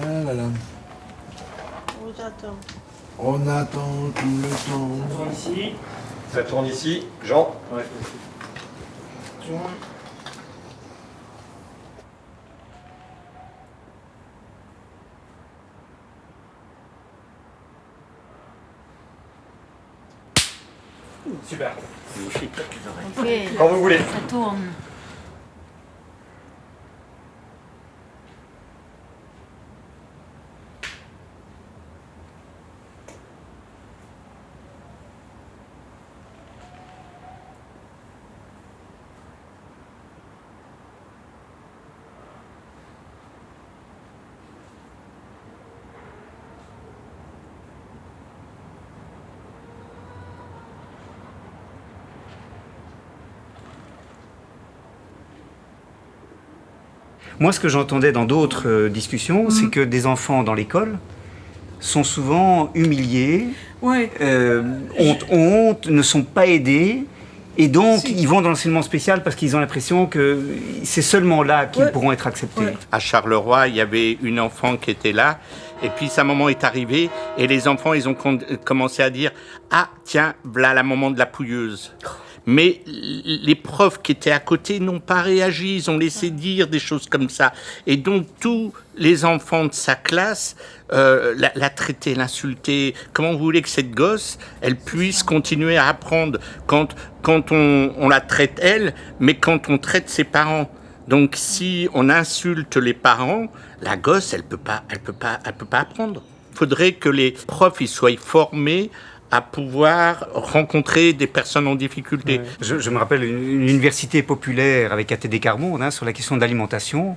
Ah là là. On attend tout le temps. Tourne ici. Ça tourne ici. Jean. Ouais. Tourne. Super. Ok, Quand vous voulez. ça tourne. Moi, ce que j'entendais dans d'autres discussions, c'est que des enfants dans l'école sont souvent humiliés, Oui. ont honte, ne sont pas aidés, et donc ils vont dans l'enseignement spécial parce qu'ils ont l'impression que c'est seulement là qu'ils pourront être acceptés. Ouais. À Charleroi, il y avait une enfant qui était là, et puis sa maman est arrivée, et les enfants, ils ont commencé à dire « Ah, tiens, voilà la maman de la pouilleuse ». Mais les profs qui étaient à côté n'ont pas réagi, ils ont laissé dire des choses comme ça. Et donc tous les enfants de sa classe la traitaient, l'insultaient. Comment vous voulez que cette gosse, elle puisse continuer à apprendre quand on la traite elle, mais quand on traite ses parents? Donc si on insulte les parents, la gosse, elle peut pas apprendre. Il faudrait que les profs ils soient formés à pouvoir rencontrer des personnes en difficulté. Ouais. Je me rappelle une université populaire avec A.T. Descarmonde sur la question de l'alimentation.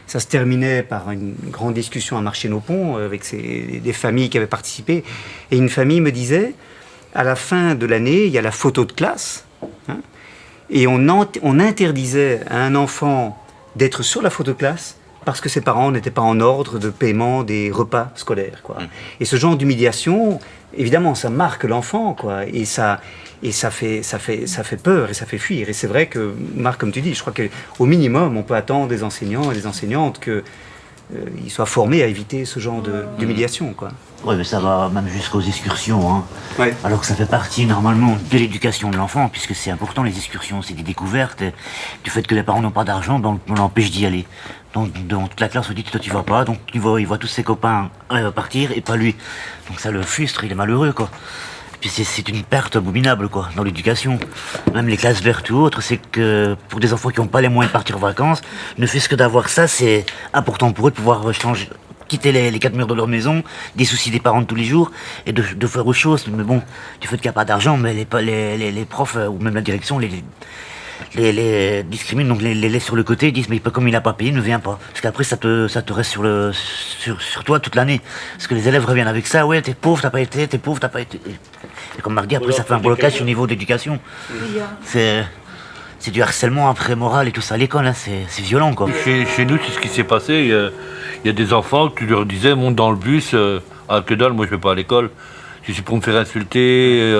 Ça se terminait par une grande discussion à Marché-nos-Ponts avec des familles qui avaient participé. Et une famille me disait, à la fin de l'année, il y a la photo de classe. Et on interdisait à un enfant d'être sur la photo de classe parce que ses parents n'étaient pas en ordre de paiement des repas scolaires, quoi. Et ce genre d'humiliation, évidemment, ça marque l'enfant, quoi. Et ça fait peur et ça fait fuir. Et c'est vrai que, Marc, comme tu dis, je crois qu'au minimum, on peut attendre des enseignants et des enseignantes qu'ils soient formés à éviter ce genre d'humiliation, quoi. Oui, mais ça va même jusqu'aux excursions, hein. Ouais. Alors que ça fait partie normalement de l'éducation de l'enfant, puisque c'est important, les excursions, c'est des découvertes. Et du fait que les parents n'ont pas d'argent, donc on l'empêche d'y aller. Donc toute la classe se dit, toi tu vas pas, donc il voit tous ses copains partir et pas lui. Donc ça le frustre, il est malheureux, quoi. Puis c'est une perte abominable, quoi, dans l'éducation. Même les classes vertes ou autres, c'est que pour des enfants qui n'ont pas les moyens de partir en vacances, ne fait-ce que d'avoir ça, c'est important pour eux de pouvoir quitter les quatre murs de leur maison, des soucis des parents de tous les jours, et de faire autre chose. Mais bon, du fait qu'il n'y a pas d'argent, mais les profs, ou même la direction, les discriminent, donc les laissent sur le côté, ils disent mais comme il n'a pas payé, ne vient pas. Parce qu'après ça te reste sur toi toute l'année. Parce que les élèves reviennent avec ça, ouais t'es pauvre, t'as pas été, t'es pauvre, t'as pas été. Et comme Marc dit, après ça fait un blocage au niveau d'éducation. C'est du harcèlement après moral et tout ça à l'école, hein, c'est violent, quoi. Chez nous, c'est ce qui s'est passé. Il y a des enfants, tu leur disais, monte dans le bus, que dalle, moi je vais pas à l'école. Si c'est pour me faire insulter,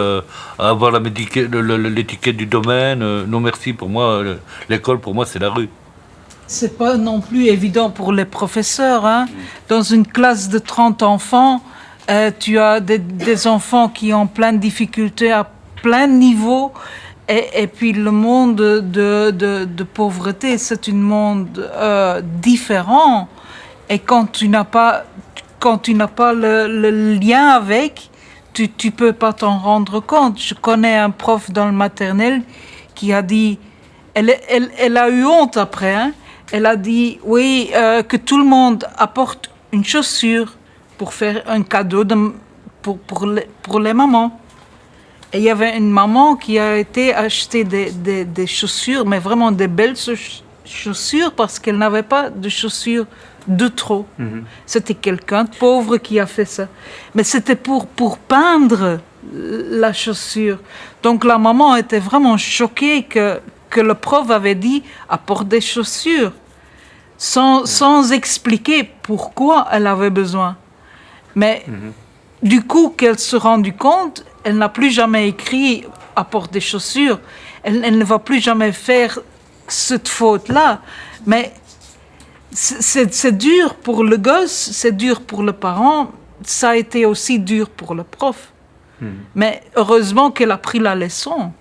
avoir l'étiquette du domaine, non merci, pour moi, l'école pour moi c'est la rue. C'est pas non plus évident pour les professeurs, hein. Dans une classe de 30 enfants, tu as des enfants qui ont plein de difficultés à plein de niveaux. Et puis le monde de pauvreté, c'est un monde différent. Et quand tu n'as pas le lien avec, tu peux pas t'en rendre compte. Je connais un prof dans le maternel qui a dit, elle a eu honte après, hein. Elle a dit, oui, que tout le monde apporte une chaussure pour faire un cadeau pour les mamans. Et il y avait une maman qui a été acheter des chaussures, mais vraiment des belles chaussures, parce qu'elle n'avait pas de chaussures de trop. C'était quelqu'un de pauvre qui a fait ça. Mais c'était pour peindre la chaussure. Donc la maman était vraiment choquée que le prof avait dit « apporte des chaussures », sans expliquer pourquoi elle avait besoin. Mais du coup, qu'elle se rendit compte, elle n'a plus jamais écrit « apporte des chaussures ». Elle ne va plus jamais faire cette faute-là. Mais c'est dur pour le gosse, c'est dur pour le parent, ça a été aussi dur pour le prof. Mais heureusement qu'elle a pris la leçon.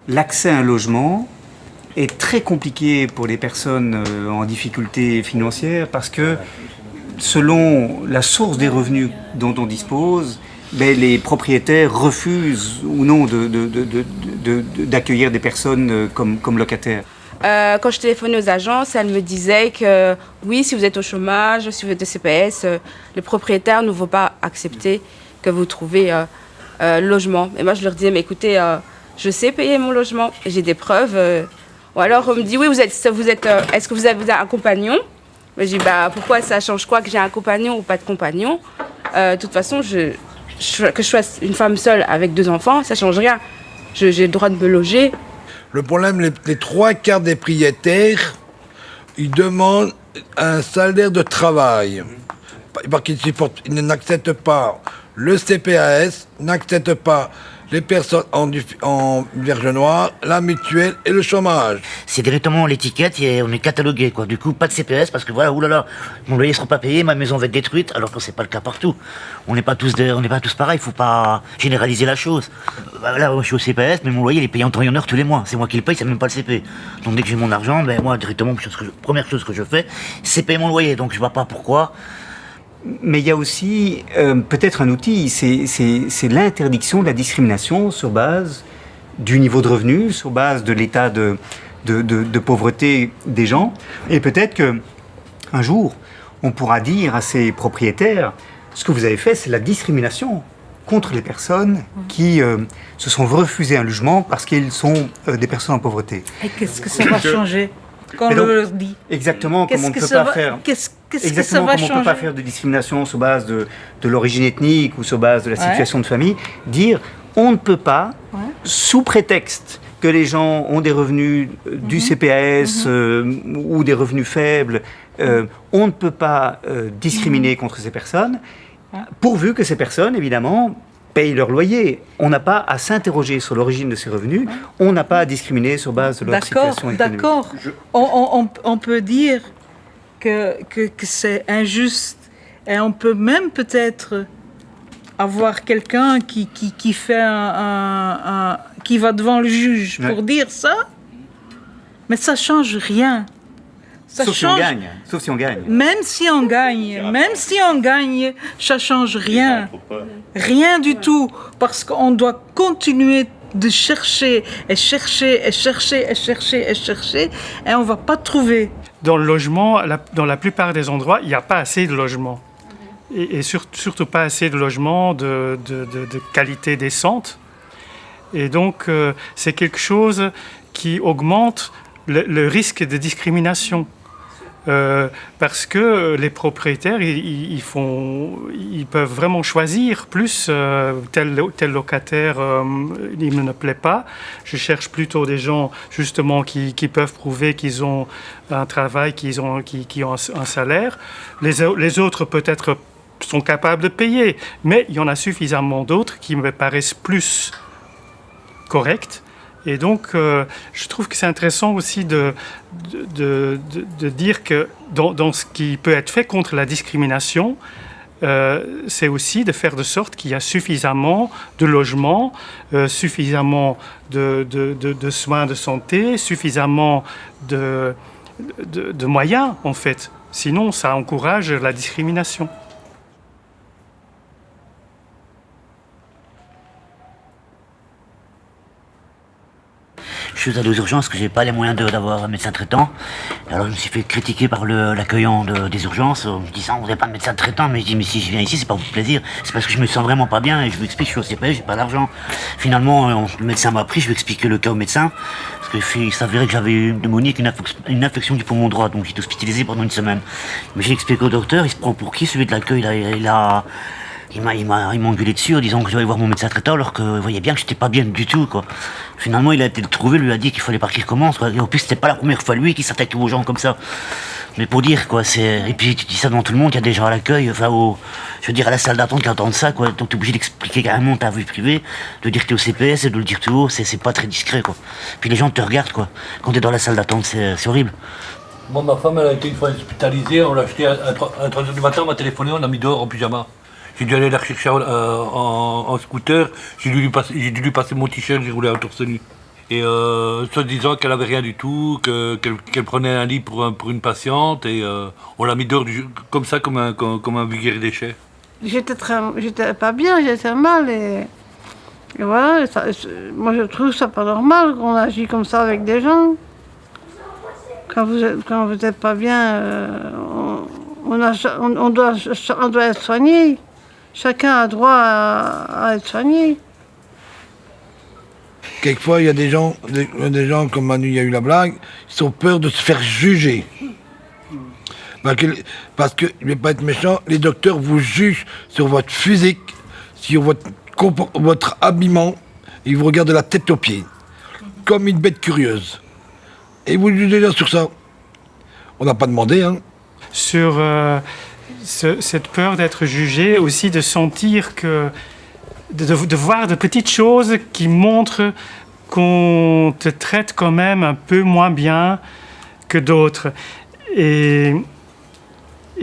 L'accès à un logement est très compliqué pour les personnes en difficulté financière parce que selon la source des revenus dont on dispose, les propriétaires refusent ou non d'accueillir des personnes comme locataires. Quand je téléphonais aux agences, elles me disaient que oui, si vous êtes au chômage, si vous êtes au CPS, les propriétaires ne vont pas accepter que vous trouviez logement. Et moi, je leur disais, mais écoutez, je sais payer mon logement, j'ai des preuves. Ou alors, on me dit, oui, est-ce que vous avez un compagnon? Je dis, pourquoi ça change quoi que j'ai un compagnon ou pas de compagnon? De toute façon, que je sois une femme seule avec 2 enfants, ça change rien. J'ai le droit de me loger. Le problème, les 3/4 des propriétaires, ils demandent un salaire de travail. Parce qu'ils n'acceptent pas le CPAS, n'acceptent pas les personnes en vierge noire, la mutuelle et le chômage. C'est directement l'étiquette et on est catalogué, quoi. Du coup, pas de CPS parce que voilà, oulala, mon loyer sera pas payé, ma maison va être détruite, alors que c'est pas le cas partout. On n'est pas tous pareils, faut pas généraliser la chose. Là, je suis au CPS, mais mon loyer il est payé en temps et en heure tous les mois. C'est moi qui le paye, c'est même pas le CP. Donc dès que j'ai mon argent, moi directement, première chose que je fais, c'est payer mon loyer. Donc je vois pas pourquoi. Mais il y a aussi peut-être un outil, c'est l'interdiction de la discrimination sur base du niveau de revenu, sur base de l'état de pauvreté des gens. Et peut-être qu'un jour, on pourra dire à ces propriétaires, ce que vous avez fait, c'est la discrimination contre les personnes qui se sont refusées un logement parce qu'ils sont des personnes en pauvreté. Et qu'est-ce que ça va changer quand on leur dit? Exactement, comme on ne peut pas faire... Exactement comme on ne peut pas faire de discrimination sur base de l'origine ethnique ou sur base de la situation de famille, dire on ne peut pas, sous prétexte que les gens ont des revenus du CPAS ou des revenus faibles, on ne peut pas discriminer contre ces personnes, pourvu que ces personnes, évidemment, payent leur loyer. On n'a pas à s'interroger sur l'origine de ces revenus, on n'a pas à discriminer sur base de leur situation économique. D'accord, on peut dire que c'est injuste et on peut même peut-être avoir quelqu'un qui fait qui va devant le juge pour dire ça, mais ça change rien. Sauf si on gagne. Même si on gagne, ça change rien. Rien du tout, parce qu'on doit continuer de chercher et on va pas trouver. Dans le logement, dans la plupart des endroits, il n'y a pas assez de logements. Et surtout pas assez de logements de qualité décente. Et donc, c'est quelque chose qui augmente le risque de discrimination. Parce que les propriétaires, ils peuvent vraiment choisir plus tel locataire, il ne me plaît pas. Je cherche plutôt des gens justement qui peuvent prouver qu'ils ont un travail, qui ont un salaire. Les autres peut-être sont capables de payer, mais il y en a suffisamment d'autres qui me paraissent plus corrects. Et donc, je trouve que c'est intéressant aussi de dire que dans ce qui peut être fait contre la discrimination, c'est aussi de faire de sorte qu'il y a suffisamment de logements, suffisamment de soins de santé, suffisamment de moyens, en fait. Sinon, ça encourage la discrimination. Je suis allé aux urgences parce que j'ai pas les moyens d'avoir un médecin traitant. Alors je me suis fait critiquer par l'accueillant des urgences en me disant vous n'avez pas de médecin traitant. Mais je dis mais si je viens ici c'est pas pour plaisir, c'est parce que je me sens vraiment pas bien et je lui explique je suis au CPS, j'ai pas d'argent. Finalement le médecin m'a pris, je lui ai expliqué le cas au médecin parce qu'il s'avérait que j'avais une pneumonie avec une infection du poumon droit, donc j'étais hospitalisé pendant une semaine. Mais j'ai expliqué au docteur, il se prend pour qui celui de l'accueil là, Il m'a engueulé dessus en disant que je devais voir mon médecin traitant alors qu'il voyait bien que j'étais pas bien du tout, quoi. Finalement, il a été le trouver, lui a dit qu'il fallait pas qu'il recommence, quoi. Et en plus, c'était pas la première fois lui qui s'attaquait aux gens comme ça. Mais pour dire, quoi, et puis tu dis ça devant tout le monde, il y a des gens à l'accueil, enfin, je veux dire, à la salle d'attente qui entendent ça, quoi. Donc t'es obligé d'expliquer carrément ta vie privée, de dire que t'es au CPS et de le dire tout haut, c'est pas très discret, quoi. Puis les gens te regardent, quoi. Quand t'es dans la salle d'attente, c'est horrible. Moi, ma femme, elle a été une fois hospitalisée, on l'a acheté à 3h du matin, on m'a téléphoné, on l'a mis dehors en pyjama. J'ai dû aller la rechercher en scooter, j'ai dû lui passer mon t-shirt, j'ai roulé à torse nu. Et se disant qu'elle avait rien du tout, qu'elle prenait un lit pour une patiente, et on l'a mis dehors comme ça, comme un vulgaire déchet. J'étais pas bien, j'étais mal, et voilà, moi je trouve ça pas normal qu'on agit comme ça avec des gens. Quand vous êtes pas bien, on doit être soigné. Chacun a droit à être soigné. Quelquefois, il y a des gens comme Manu, il y a eu la blague, ils ont peur de se faire juger. Parce que, je ne vais pas être méchant, les docteurs vous jugent sur votre physique, sur votre habillement, ils vous regardent de la tête aux pieds, comme une bête curieuse. Et vous jugez là sur ça. On n'a pas demandé, hein. Sur cette peur d'être jugé, aussi de sentir que... De voir de petites choses qui montrent qu'on te traite quand même un peu moins bien que d'autres. Et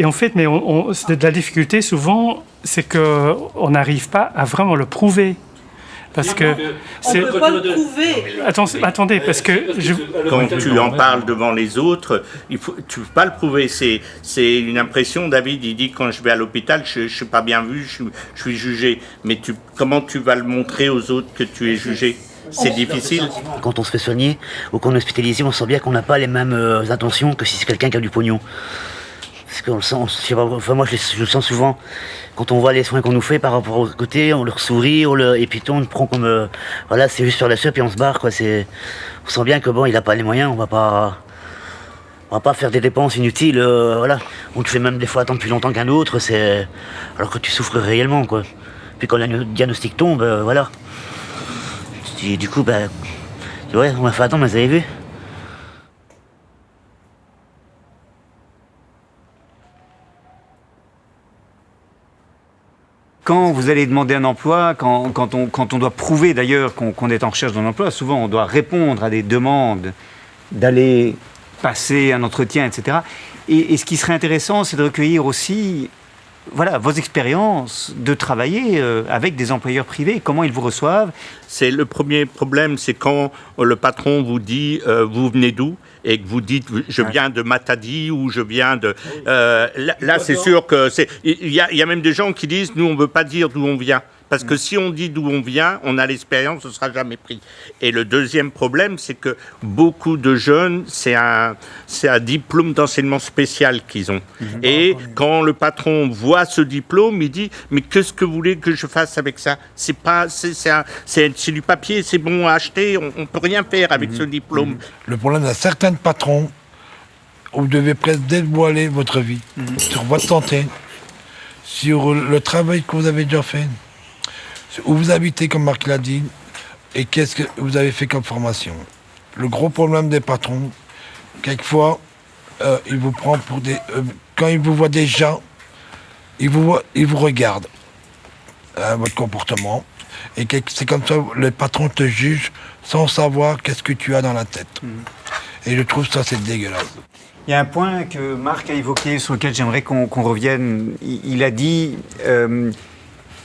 en fait, la difficulté souvent, c'est qu'on n'arrive pas à vraiment le prouver. Parce que on ne peut pas le prouver. Attendez, parce que... Quand tu en parles devant les autres, tu ne peux pas le prouver. C'est une impression, David, il dit quand je vais à l'hôpital, je ne suis pas bien vu, je suis jugé. Mais comment tu vas le montrer aux autres que tu es jugé ? C'est difficile. Quand on se fait soigner ou qu'on est hospitalisé, on sent bien qu'on n'a pas les mêmes intentions que si c'est quelqu'un qui a du pognon. Parce qu'on le sent, je sais pas, enfin moi je le sens souvent quand on voit les soins qu'on nous fait par rapport au côté, on leur sourit, et puis on le prend comme voilà, c'est juste sur la suite et on se barre, quoi. On sent bien que bon, il a pas les moyens, on va pas faire des dépenses inutiles, voilà. On te fait même des fois attendre plus longtemps qu'un autre, alors que tu souffres réellement, quoi. Puis quand le diagnostic tombe, voilà. Et du coup, ouais, on m'a fait attendre, mais vous avez vu. Quand vous allez demander un emploi, quand on doit prouver d'ailleurs qu'on est en recherche d'un emploi, souvent on doit répondre à des demandes d'aller passer un entretien, etc. Et ce qui serait intéressant, c'est de recueillir aussi vos expériences de travailler avec des employeurs privés, comment ils vous reçoivent. C'est le premier problème, c'est quand le patron vous dit vous venez d'où et que vous dites je viens de Matadi ou je viens de... là c'est sûr que il y a même des gens qui disent nous on veut pas dire d'où on vient. Parce que si on dit d'où on vient, on a l'expérience, ce ne sera jamais pris. Et le deuxième problème, c'est que beaucoup de jeunes, c'est un diplôme d'enseignement spécial qu'ils ont. Et quand le patron voit ce diplôme, il dit « Mais qu'est-ce que vous voulez que je fasse avec ça ? C'est du papier, c'est bon à acheter, on ne peut rien faire avec ce diplôme. » Le problème d'un certain patron, vous devez presque dévoiler votre vie, sur votre santé, sur le travail que vous avez déjà fait. Où vous habitez, comme Marc l'a dit, et qu'est-ce que vous avez fait comme formation. Le gros problème des patrons, quelquefois, ils vous prennent pour des... quand ils vous voient déjà, ils vous regardent, votre comportement, et c'est comme ça, le patron te juge sans savoir qu'est-ce que tu as dans la tête. Et je trouve ça, c'est dégueulasse. Il y a un point que Marc a évoqué, sur lequel j'aimerais qu'on revienne. Il a dit...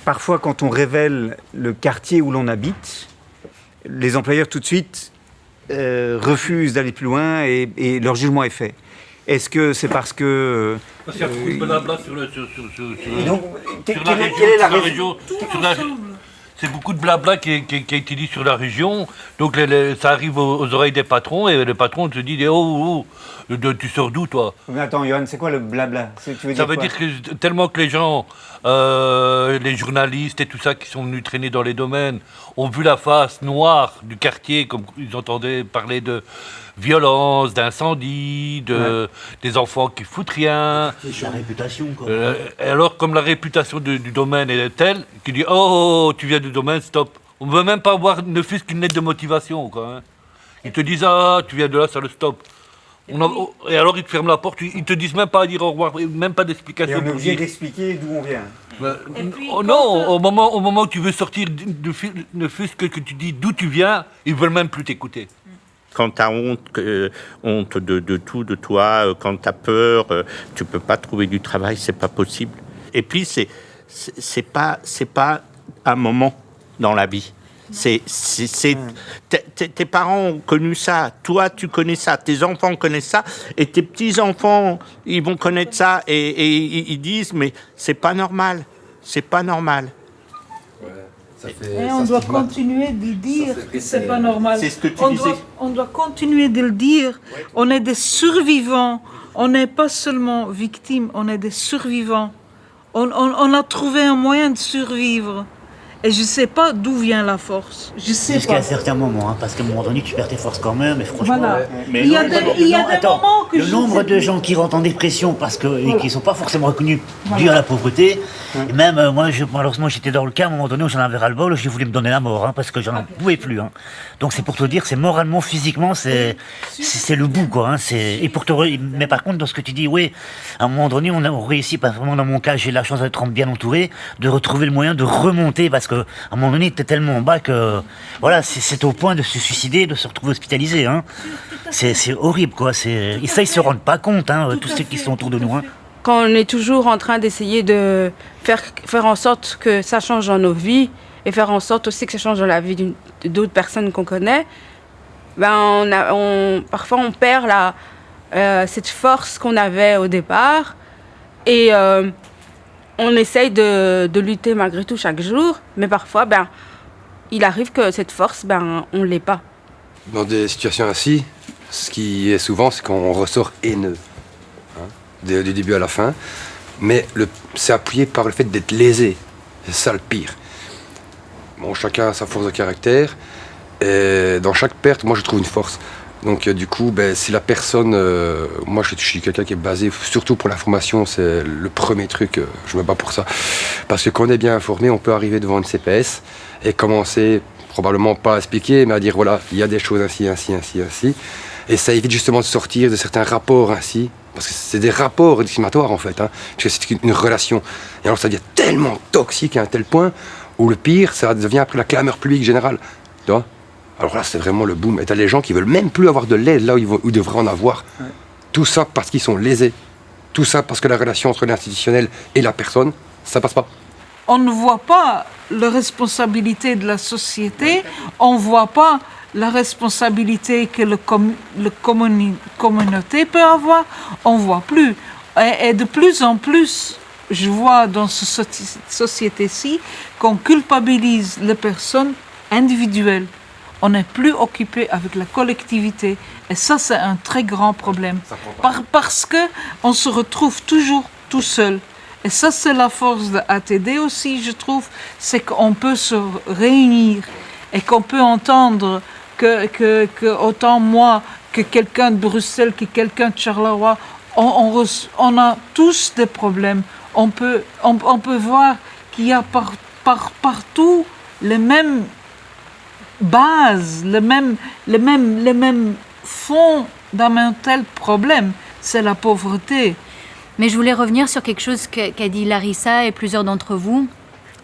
parfois, quand on révèle le quartier où l'on habite, les employeurs tout de suite refusent d'aller plus loin et leur jugement est fait. Est-ce que c'est parce que... Parce qu'il y a beaucoup de blabla sur la quelle est la raison? c'est beaucoup de blabla qui a été dit sur la région. Donc ça arrive aux oreilles des patrons et le patron se dit tu sors d'où toi? Mais attends, Johan, c'est quoi le blabla? Ça veut dire que tellement que les gens, les journalistes et tout ça qui sont venus traîner dans les domaines ont vu la face noire du quartier, comme ils entendaient parler de violence, d'incendie, des enfants qui foutent rien. C'est la réputation, quoi. Et alors, comme la réputation du domaine est telle, qu'il dit oh, tu viens du domaine, stop. On ne veut même pas avoir ne fût-ce qu'une lettre de motivation, quoi. Hein. Ils te disent tu viens de là, ça le stop. Et alors ils te ferment la porte, ils te disent même pas à dire au revoir, même pas d'explication. Et on est obligé d'expliquer d'où on vient. Au moment où tu veux sortir, ne fût-ce que tu dis d'où tu viens, ils veulent même plus t'écouter. Quand tu as honte de tout, de toi, quand tu as peur, tu peux pas trouver du travail, c'est pas possible. Et puis c'est pas un moment dans la vie. Tes parents ont connu ça, toi tu connais ça, tes enfants connaissent ça, et tes petits-enfants, ils vont connaître ça, et ils disent, mais c'est pas normal, c'est pas normal. Et on doit continuer de dire que c'est pas normal. C'est ce que tu disais. On doit continuer de le dire. On est des survivants. On n'est pas seulement victimes, on est des survivants. On a trouvé un moyen de survivre. Et je ne sais pas d'où vient la force. Je sais Jusqu'à pas. un certain moment, hein, parce qu'à un moment donné, tu perds tes forces quand même, et franchement... Voilà. Mais il y a des moments que le nombre de gens qui rentrent en dépression parce que, et qui ne sont pas forcément reconnus dû à la pauvreté, et même malheureusement j'étais dans le cas à un moment donné où j'en avais ras-le-bol, je voulais me donner la mort, hein, parce que j'en pouvais plus. Hein. Donc c'est pour te dire, c'est moralement, physiquement, c'est le bout, quoi. Hein, mais par contre, dans ce que tu dis, oui, à un moment donné, on réussit, pas vraiment dans mon cas, j'ai la chance d'être bien entouré, de retrouver le moyen de remonter, parce que à un moment donné, tu es tellement en bas que voilà, c'est au point de se suicider, de se retrouver hospitalisé. Hein. C'est horrible, quoi. Et ça, ils se rendent pas compte, hein, tous ceux qui sont autour de nous. Hein. Quand on est toujours en train d'essayer de faire en sorte que ça change dans nos vies et faire en sorte aussi que ça change dans la vie d'autres personnes qu'on connaît, parfois on perd cette force qu'on avait au départ et on essaye de lutter malgré tout chaque jour, mais parfois, il arrive que cette force, on ne l'ait pas. Dans des situations ainsi, ce qui est souvent, c'est qu'on ressort haineux, hein, du début à la fin, mais c'est appuyé par le fait d'être lésé. C'est ça le pire. Bon, chacun a sa force de caractère, et dans chaque perte, moi je trouve une force. Donc du coup, si la personne, moi je suis quelqu'un qui est basé, surtout pour l'information, c'est le premier truc, je me bats pour ça. Parce que quand on est bien informé, on peut arriver devant une CPS et commencer, probablement pas à expliquer, mais à dire voilà, il y a des choses ainsi, ainsi, ainsi, ainsi. Et ça évite justement de sortir de certains rapports ainsi, parce que c'est des rapports discriminatoires en fait, hein, parce que c'est une relation. Et alors ça devient tellement toxique à un tel point, où le pire, ça devient après la clameur publique générale, tu vois. Alors là, c'est vraiment le boom. Et t'as les gens qui veulent même plus avoir de l'aide là où ils devraient en avoir. Ouais. Tout ça parce qu'ils sont lésés. Tout ça parce que la relation entre l'institutionnel et la personne, ça passe pas. On ne voit pas la responsabilité de la société, on ne voit pas la responsabilité que la communauté peut avoir, on ne voit plus. Et de plus en plus, je vois dans cette société-ci qu'on culpabilise les personnes individuelles. On n'est plus occupé avec la collectivité. Et ça, c'est un très grand problème. Parce qu'on se retrouve toujours tout seul. Et ça, c'est la force de ATD aussi, je trouve. C'est qu'on peut se réunir et qu'on peut entendre que autant moi que quelqu'un de Bruxelles, que quelqu'un de Charleroi, on a tous des problèmes. On peut voir qu'il y a partout les mêmes bases, les mêmes fondamentaux problèmes, c'est la pauvreté. Mais je voulais revenir sur quelque chose qu'a dit Larissa et plusieurs d'entre vous.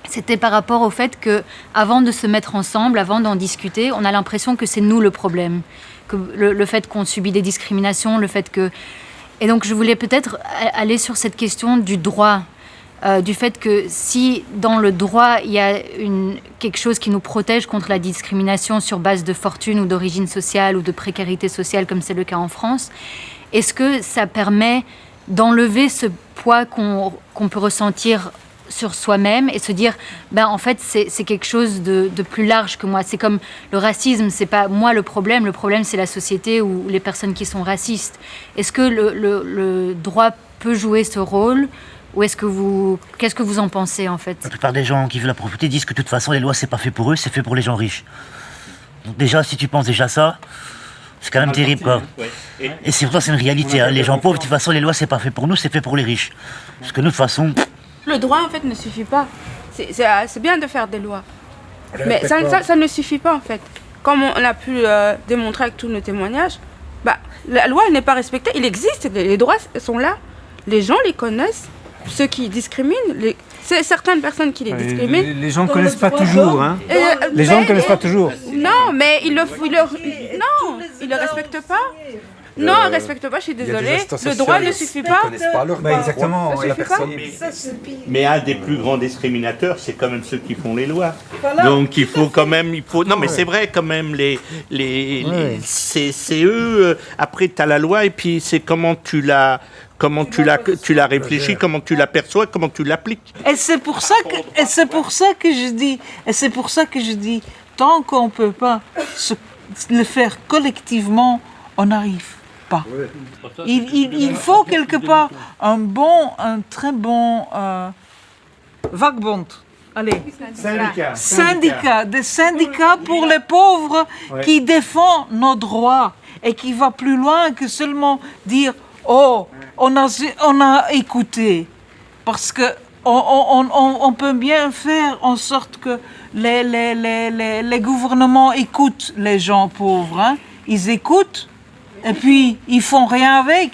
C'était par rapport au fait que, avant de se mettre ensemble, avant d'en discuter, on a l'impression que c'est nous le problème, que le fait qu'on subit des discriminations, le fait que... Et donc je voulais peut-être aller sur cette question du droit. Du fait que si dans le droit il y a quelque chose qui nous protège contre la discrimination sur base de fortune ou d'origine sociale ou de précarité sociale comme c'est le cas en France, est-ce que ça permet d'enlever ce poids qu'on peut ressentir sur soi-même et se dire, ben en fait c'est quelque chose de plus large que moi. C'est comme le racisme, c'est pas moi le problème c'est la société ou les personnes qui sont racistes. Est-ce que le droit peut jouer ce rôle ou qu'est-ce que vous en pensez en fait? La plupart des gens qui veulent la propriété disent que de toute façon les lois c'est pas fait pour eux, c'est fait pour les gens riches. Donc déjà si tu penses déjà ça, c'est quand même terrible quoi. Ouais. Et c'est pourtant c'est une réalité, hein. Les gens pauvres de toute façon les lois c'est pas fait pour nous, c'est fait pour les riches. Parce que nous de toute façon... Le droit, en fait, ne suffit pas. C'est bien de faire des lois. Mais ça ne suffit pas, en fait. Comme on a pu démontrer avec tous nos témoignages, la loi n'est pas respectée. Il existe, les droits sont là. Les gens les connaissent. Ceux qui discriminent, c'est certaines personnes qui les discriminent. Les gens ne connaissent pas toujours. Hein. Les gens ne connaissent pas toujours. Non, mais ils le respectent pas. Non, on ne respecte pas, je suis désolée. Le droit ne suffit pas. Exactement. Mais un des plus grands discriminateurs, c'est quand même ceux qui font les lois. Voilà. Donc il faut quand même... Non, mais c'est vrai quand même, c'est eux... Après, tu as la loi et puis c'est comment tu la réfléchis, comment tu l'aperçois, comment tu l'appliques. Et c'est pour ça que je dis, tant qu'on ne peut pas le faire collectivement, on n'arrive pas. Il faut quelque part un très bon vakbond. Allez. Des syndicats pour les pauvres qui défendent nos droits et qui va plus loin que seulement dire oh, on a écouté. Parce que on peut bien faire en sorte que les gouvernements écoutent les gens pauvres. Hein. Ils écoutent et puis ils font rien avec.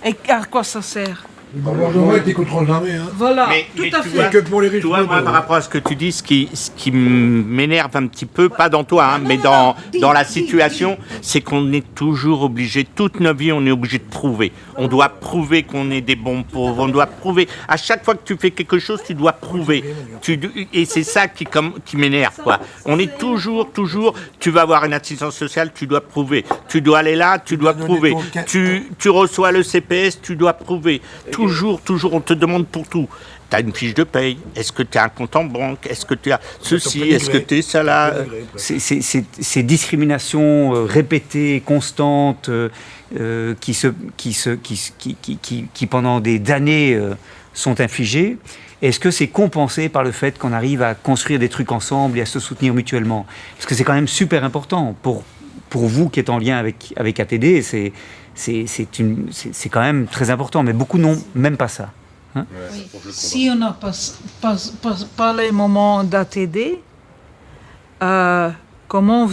Et à quoi ça sert? Le gouvernement est contrôle jamais. Hein. Voilà, mais tout à fait. Vois, que pour les riches. Toi, moi, par rapport à ce que tu dis, ce qui m'énerve un petit peu, pas dans toi, mais dans la situation, c'est qu'on est toujours obligé, toute notre vie, on est obligé de prouver. On doit prouver qu'on est des bons pauvres, on doit prouver. À chaque fois que tu fais quelque chose, tu dois prouver. Et c'est ça qui m'énerve, quoi. On est toujours, tu vas avoir une assistance sociale, tu dois prouver. Tu dois aller là, tu dois prouver. Tu reçois le CPS, tu dois prouver. Toujours, on te demande pour tout. Tu as une fiche de paye. Est-ce que tu as un compte en banque? Est-ce que tu as ceci? Est-ce que tu es ça là? Ces discriminations répétées, constantes, qui pendant des années sont infligées, est-ce que c'est compensé par le fait qu'on arrive à construire des trucs ensemble et à se soutenir mutuellement? Parce que c'est quand même super important pour vous qui êtes en lien avec ATD, c'est quand même très important, mais beaucoup n'ont même pas ça. Hein? Oui. Si on n'a pas les moments d'ATD, comment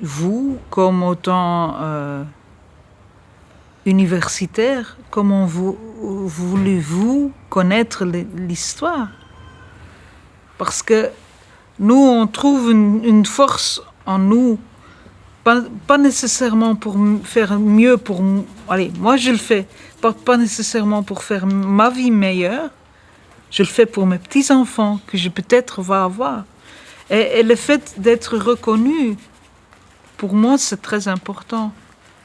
vous, comme autant universitaire, comment voulez-vous connaître l'histoire? Parce que nous, on trouve une force en nous. Pas nécessairement pour faire mieux pour... Allez, moi je le fais, pas nécessairement pour faire ma vie meilleure, je le fais pour mes petits-enfants que je peut-être va avoir. Et le fait d'être reconnu, pour moi c'est très important.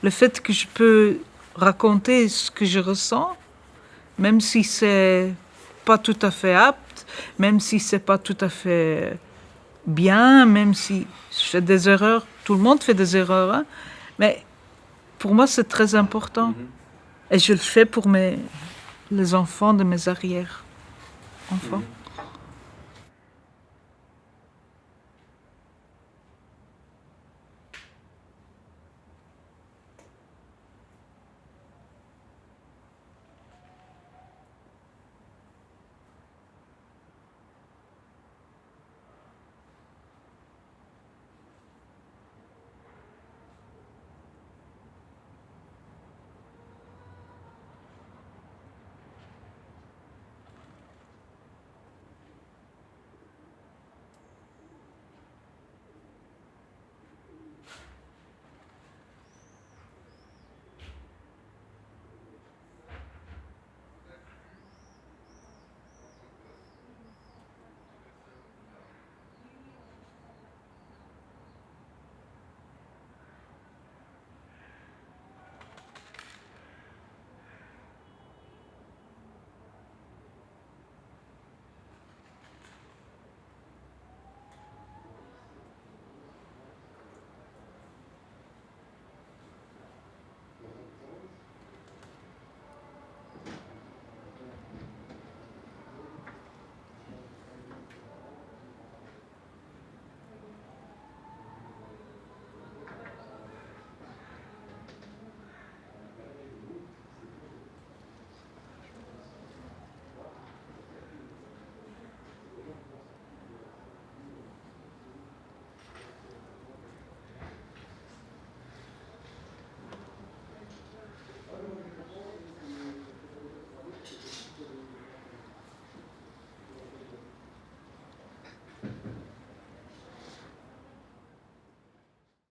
Le fait que je peux raconter ce que je ressens, même si c'est pas tout à fait apte, même si c'est pas tout à fait bien, même si je fais des erreurs. Tout le monde fait des erreurs, hein? Mais pour moi, c'est très important. Et je le fais pour les enfants de mes arrière-enfants.